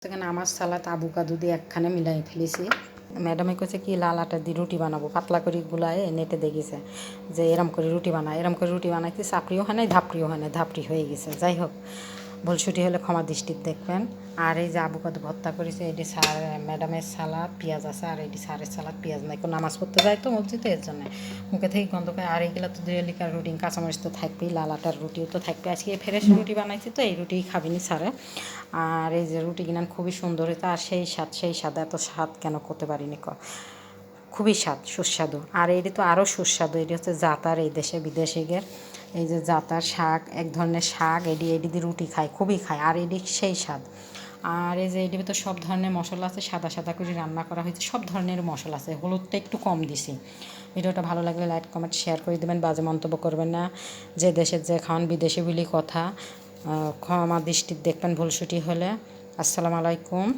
সেখানে আমার সালাদ আবুকাদু দিয়ে একখানে মিলাই ফেলেছি। ম্যাডামে কইছে কি লাল আটা দিয়ে রুটি বানাবো, পাতলা করে গুলায় নেটে দেখিছে যে এরম করে রুটি বানায়। এরম করে রুটি বানাইতে চাপড়িও হয় নাই, ধাপড়িও হয় নাই, ধাপড়ি হয়ে গেছে। যাই হোক, ভুলসুটি হলে ক্ষমা দৃষ্টিতে দেখবেন। আর এই যে আবুকাদু ভর্তা করেছে, এটি স্যার ম্যাডামের সালাদ পেঁয়াজ আছে, আর এটি স্যারের সালাদ পেঁয়াজ নাই। কোনো নামাজ পড়তে যায় তো মসজিদে, এর জন্য মুখে থেকে গন্ধ করে। আর এইগুলো তো লিকার রুটি, কাঁচামরিচ তো থাকবেই, লাল আটার রুটিও তো থাকবে। আজকে ফ্রেশ রুটি বানাইছি তো এই রুটি খাবিনি স্যারে। আর এই যে রুটি কিনান খুবই সুন্দর হয়েছে। আর সেই স্বাদ এত স্বাদ কেন করতে পারিনি খুবই সুস্বাদু। আর এটি তো আরও সুস্বাদু। এটি হচ্ছে জাতার, এই দেশে বিদেশিদের এই যে জাতার শাক, এক ধরনের শাক। এটি দিয়ে রুটি খায়, খুবই খায়। আর এটি সেই স্বাদ। আর এই যে এটির তো সব ধরনের মশলা আছে, সাদা সাদা করে রান্না করা হয়েছে, সব ধরনের মশলা আছে। হলুদটা একটু কম দিছি। ভিডিওটা ভালো লাগলে লাইক কমেন্ট শেয়ার করে দেবেন, বাজে মন্তব্য করবেন না। যে দেশের যে খান বিদেশি বলি কথা, ক্ষমা দৃষ্টিতে দেখবেন ভুলসুটি হলে। আসসালামু আলাইকুম।